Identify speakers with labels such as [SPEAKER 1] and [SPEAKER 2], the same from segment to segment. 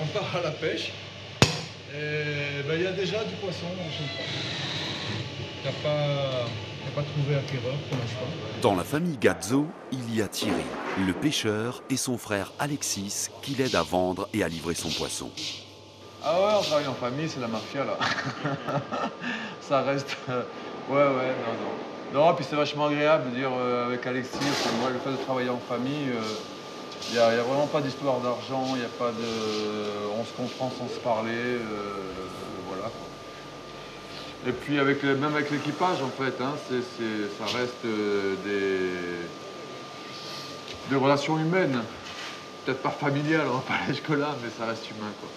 [SPEAKER 1] on part à la pêche. Et ben, il y a déjà du poisson, je ne crois. Il n'y a pas trouvé acquéreur pour l'instant.
[SPEAKER 2] Dans la famille Gazzo, il y a Thierry, le pêcheur, et son frère Alexis, qui l'aide à vendre et à livrer son poisson.
[SPEAKER 3] Ah ouais, on travaille en famille, c'est la mafia là. Ça reste. Ouais, non, non. Non, puis c'est vachement agréable de dire avec Alexis, moi, le fait de travailler en famille, il n'y a vraiment pas d'histoire d'argent, il n'y a pas de. On se comprend sans se parler, voilà quoi. Et puis même avec l'équipage en fait, hein, ça reste des relations humaines. Peut-être pas familiales, on va pas aller jusque-là, mais ça reste humain quoi.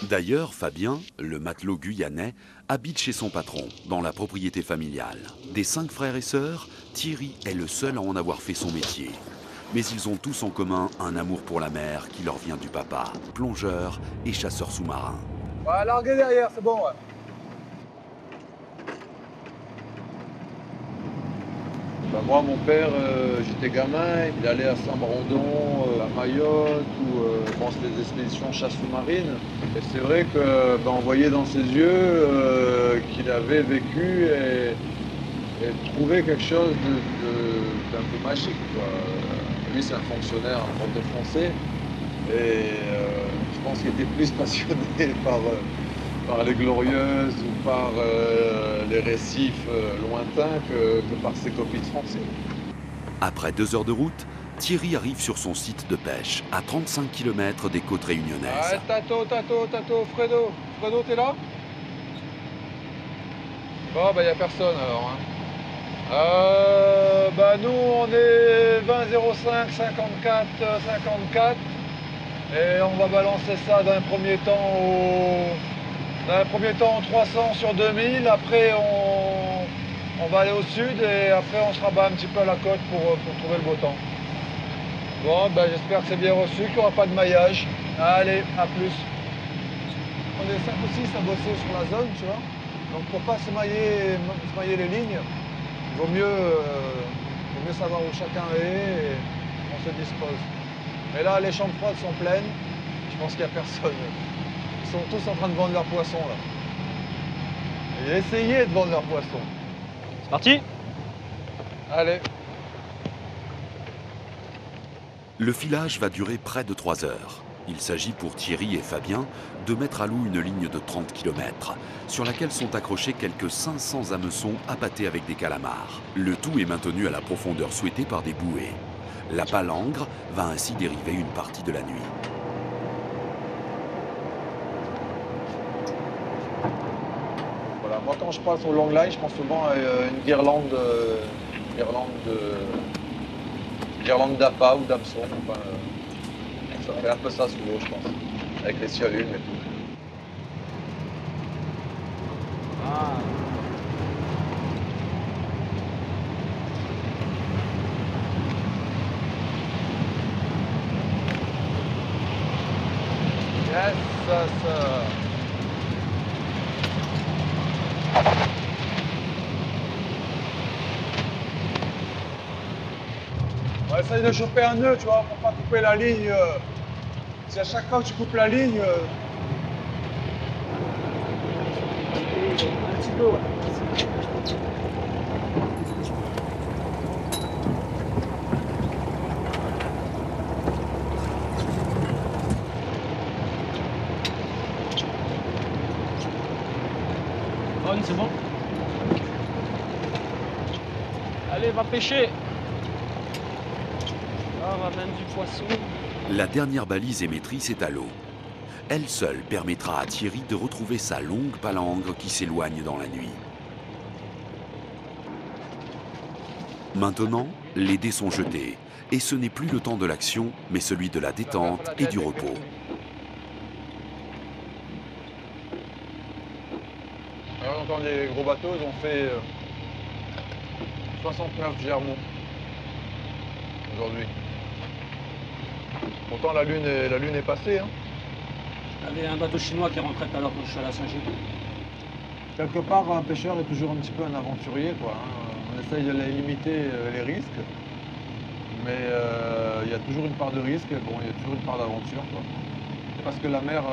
[SPEAKER 2] D'ailleurs, Fabien, le matelot guyanais, habite chez son patron, dans la propriété familiale. Des 5 frères et sœurs, Thierry est le seul à en avoir fait son métier. Mais ils ont tous en commun un amour pour la mer qui leur vient du papa, plongeur et chasseur sous-marin.
[SPEAKER 1] Ouais, larguez derrière, c'est bon, ouais.
[SPEAKER 3] Bah moi, mon père, j'étais gamin, il allait à Saint-Brandon, à Mayotte, ou bon, c'était des expéditions chasse sous-marine. Et c'est vrai que on voyait dans ses yeux qu'il avait vécu et trouvé quelque chose d'un peu magique, quoi. Lui, c'est un fonctionnaire, un prof de français, et je pense qu'il était plus passionné par les Glorieuses ou par les récifs lointains que par ses copies de français.
[SPEAKER 2] Après 2 heures de route, Thierry arrive sur son site de pêche, à 35 km des côtes réunionnaises.
[SPEAKER 1] Ouais, Tato, Fredo. Fredo, t'es là? Bon, bah, y a personne alors. Hein. Bah, nous, on est 20 05 54 54. Et on va balancer ça d'un premier temps en 300 sur 2000. Après, on va aller au sud et après, on se rabat un petit peu à la côte pour trouver le beau temps. Bon, ben, j'espère que c'est bien reçu, qu'il n'y aura pas de maillage. Allez, à plus. On est 5 ou 6 à bosser sur la zone, tu vois. Donc pour pas se mailler les lignes, il vaut mieux savoir où chacun est et on se dispose. Mais là, les chambres froides sont pleines. Je pense qu'il n'y a personne. Ils sont tous en train de vendre leurs poissons, là. Et essayez de vendre leurs poissons.
[SPEAKER 4] C'est parti.
[SPEAKER 1] Allez.
[SPEAKER 2] Le filage va durer près de 3 heures. Il s'agit pour Thierry et Fabien de mettre à l'eau une ligne de 30 km, sur laquelle sont accrochés quelques 500 hameçons appâtés avec des calamars. Le tout est maintenu à la profondeur souhaitée par des bouées. La palangre va ainsi dériver une partie de la nuit.
[SPEAKER 3] Voilà, moi quand je passe au long line, je pense souvent à une guirlande d'appât ou d'hameçon. Enfin, ça fait un peu ça sous l'eau, je pense, avec les cialumes et tout.
[SPEAKER 4] Ah.
[SPEAKER 1] Yes, ça. On essaye de choper un nœud, tu vois, pour pas couper la ligne. Si à chaque fois que tu coupes la ligne.
[SPEAKER 4] Un petit peu, ouais. Oh oui, c'est bon. Allez, va pêcher. Là, on ramène du poisson.
[SPEAKER 2] La dernière balise émettrice est à l'eau. Elle seule permettra à Thierry de retrouver sa longue palangre qui s'éloigne dans la nuit. Maintenant, les dés sont jetés. Et ce n'est plus le temps de l'action, mais celui de la détente et du repos.
[SPEAKER 1] Alors, quand les gros bateaux, ils ont fait 69 germons aujourd'hui. Pourtant, la lune est passée. Hein.
[SPEAKER 4] Il y avait un bateau chinois qui rentrait tout à l'heure quand je suis allé à Saint-Gilles.
[SPEAKER 1] Quelque part, un pêcheur est toujours un petit peu un aventurier, quoi. Hein. On essaye de limiter les risques, mais il y a toujours une part de risque, bon, il y a toujours une part d'aventure, quoi.
[SPEAKER 3] parce que la mer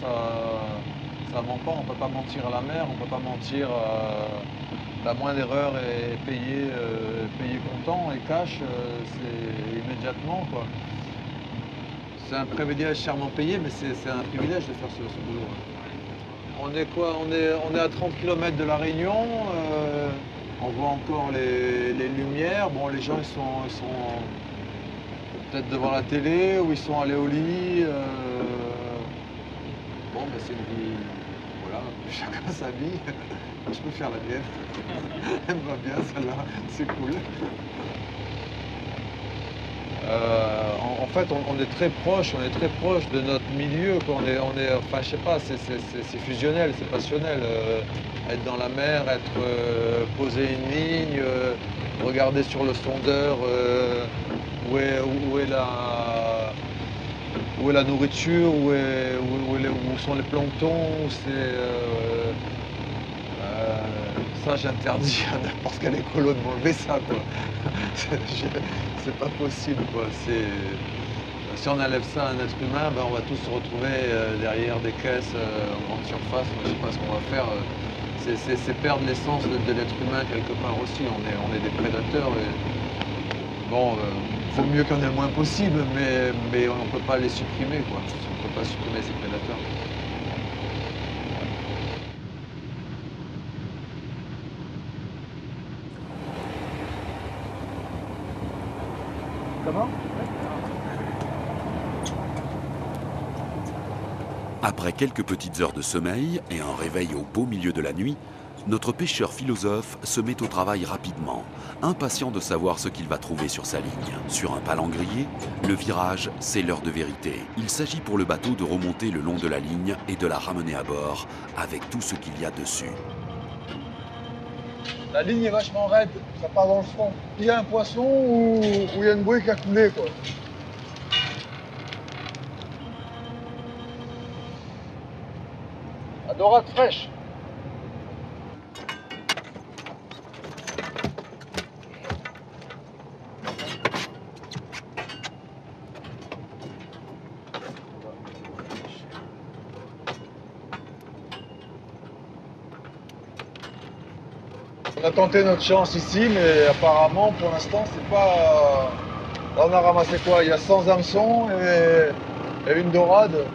[SPEAKER 3] ça ment pas. On ne peut pas mentir à la mer, on ne peut pas mentir. La moindre erreur est payée comptant et cash, c'est immédiatement, quoi. C'est un privilège chèrement payé, mais c'est un privilège de faire ce boulot. On est quoi? On est à 30 km de La Réunion. On voit encore les lumières. Bon, les gens ils sont peut-être devant la télé ou ils sont allés au lit. Bon, ben c'est une vie. Voilà, chacun sa vie. Je peux faire la mienne. Elle me va bien celle-là, c'est cool. En fait, on est très proche de notre milieu. Quoi. Enfin, je sais pas, c'est fusionnel, c'est passionnel. Être dans la mer, poser une ligne, regarder sur le sondeur où est la nourriture, où sont les planctons, ça, j'interdis à n'importe quel écolo de m'enlever ça, quoi. C'est pas possible, quoi. Si on enlève ça à un être humain, ben, on va tous se retrouver derrière des caisses en grande surface. Je sais pas ce qu'on va faire. C'est perdre l'essence de l'être humain quelque part aussi. On est des prédateurs. Bon, faut mieux qu'il y en ait le moins possible, mais on ne peut pas les supprimer, quoi. On ne peut pas supprimer ces prédateurs.
[SPEAKER 2] Après quelques petites heures de sommeil et un réveil au beau milieu de la nuit, notre pêcheur philosophe se met au travail rapidement, impatient de savoir ce qu'il va trouver sur sa ligne. Sur un palangrier, le virage, c'est l'heure de vérité. Il s'agit pour le bateau de remonter le long de la ligne et de la ramener à bord avec tout ce qu'il y a dessus.
[SPEAKER 1] La ligne est vachement raide, ça part dans le fond. Il y a un poisson ou il y a une bouée qui a coulé, quoi. La dorade fraîche. On a tenté notre chance ici, mais apparemment, pour l'instant, c'est pas... Là, on a ramassé quoi? Il y a 100 hameçons et une dorade.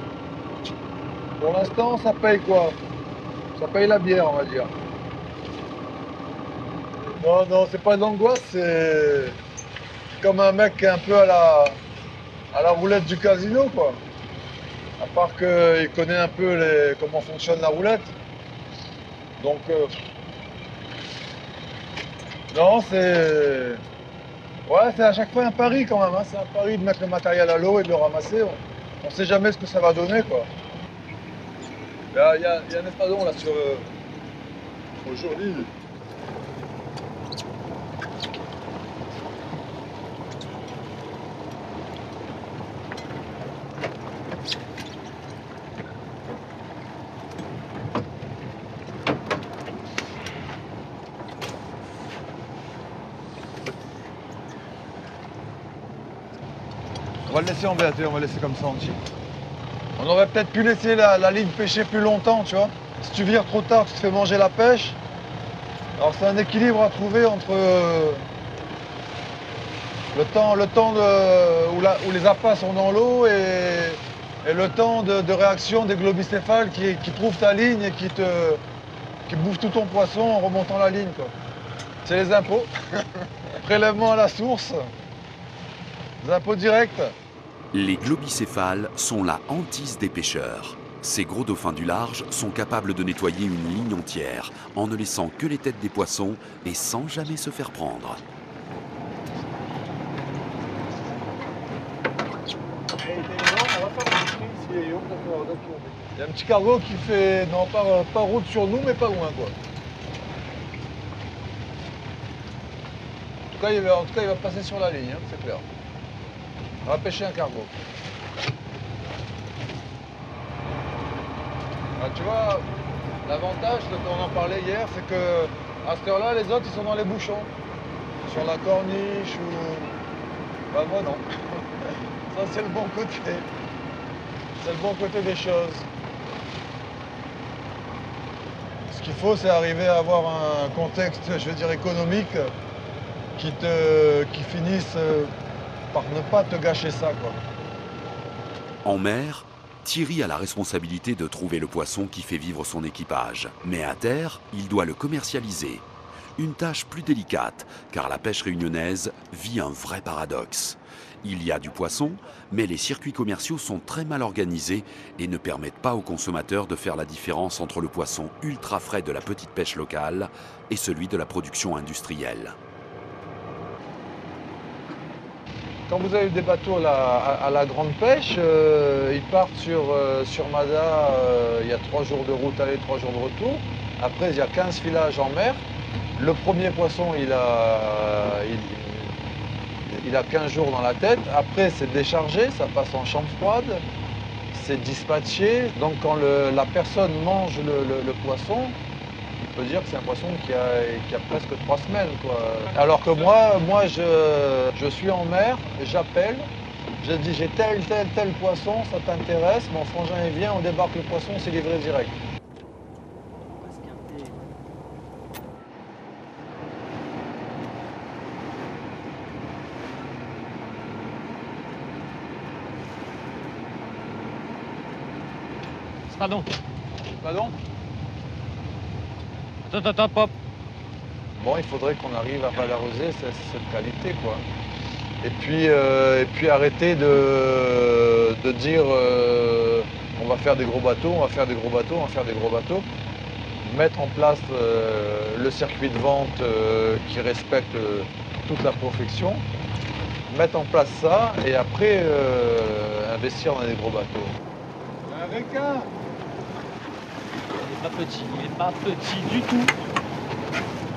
[SPEAKER 1] Pour l'instant, ça paye quoi? Ça paye la bière, on va dire. Non, non, c'est pas de l'angoisse, c'est comme un mec qui est un peu à la roulette du casino, quoi. À part qu'il connaît un peu comment fonctionne la roulette. Donc... Non, c'est... Ouais, c'est à chaque fois un pari quand même, hein. C'est un pari de mettre le matériel à l'eau et de le ramasser. On sait jamais ce que ça va donner, quoi. Il y a un espadon là sur... Aujourd'hui. On va le laisser en BAT, on va le laisser comme ça en dessous. On aurait peut-être pu laisser la ligne pêcher plus longtemps, tu vois. Si tu vires trop tard, tu te fais manger la pêche. Alors c'est un équilibre à trouver entre le temps où les appâts sont dans l'eau et le temps de réaction des globicéphales qui trouvent ta ligne et qui bouffent tout ton poisson en remontant la ligne, quoi. C'est les impôts. Prélèvement à la source. Les impôts directs.
[SPEAKER 2] Les globicéphales sont la hantise des pêcheurs. Ces gros dauphins du large sont capables de nettoyer une ligne entière en ne laissant que les têtes des poissons et sans jamais se faire prendre.
[SPEAKER 1] Il y a un petit cargo qui fait, non pas route sur nous, mais pas loin, quoi. En tout cas, il va passer sur la ligne, hein, c'est clair. On va pêcher un cargo. Ah, tu vois, l'avantage, on en parlait hier, c'est que à cette heure-là, les autres, ils sont dans les bouchons. Sur la corniche ou... Bah moi, non. Ça, c'est le bon côté. C'est le bon côté des choses. Ce qu'il faut, c'est arriver à avoir un contexte, je veux dire, économique qui finisse par ne pas te gâcher ça, quoi.
[SPEAKER 2] En mer, Thierry a la responsabilité de trouver le poisson qui fait vivre son équipage. Mais à terre, il doit le commercialiser. Une tâche plus délicate, car la pêche réunionnaise vit un vrai paradoxe. Il y a du poisson, mais les circuits commerciaux sont très mal organisés et ne permettent pas aux consommateurs de faire la différence entre le poisson ultra frais de la petite pêche locale et celui de la production industrielle.
[SPEAKER 1] Quand vous avez des bateaux à la grande pêche, ils partent sur Mada, il y a 3 jours de route aller, 3 jours de retour. Après, il y a 15 filages en mer. Le premier poisson, il a 15 jours dans la tête. Après, c'est déchargé, ça passe en chambre froide. C'est dispatché. Donc, quand la personne mange le poisson, il peut dire que c'est un poisson qui a presque 3 semaines, quoi. Alors que moi je suis en mer, j'appelle, je dis j'ai tel poisson, ça t'intéresse, mon frangin il vient, on débarque le poisson, c'est livré direct.
[SPEAKER 4] Pardon.
[SPEAKER 1] Pardon ?
[SPEAKER 4] Attends, pop.
[SPEAKER 1] Bon, il faudrait qu'on arrive à valoriser cette qualité, quoi. Et puis arrêter de dire on va faire des gros bateaux, on va faire des gros bateaux, on va faire des gros bateaux. Mettre en place le circuit de vente qui respecte toute la profession. Mettre en place ça et après investir dans des gros bateaux. Un requin!
[SPEAKER 4] Il est pas petit du tout.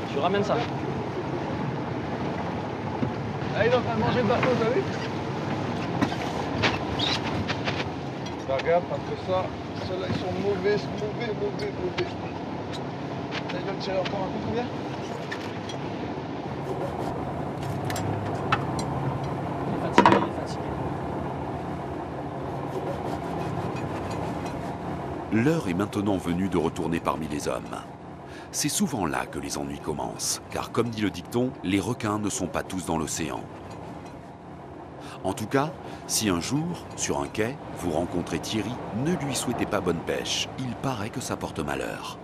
[SPEAKER 4] Tu ramènes ça.
[SPEAKER 1] Ah, il est en train de manger le bateau, t'as vu? Bah, regarde, parce que ça, ceux-là, ils sont mauvais. Ça, il doit tirer encore un coup, combien?
[SPEAKER 4] Il est fatigué.
[SPEAKER 2] L'heure est maintenant venue de retourner parmi les hommes. C'est souvent là que les ennuis commencent, car comme dit le dicton, les requins ne sont pas tous dans l'océan. En tout cas, si un jour, sur un quai, vous rencontrez Thierry, ne lui souhaitez pas bonne pêche, il paraît que ça porte malheur.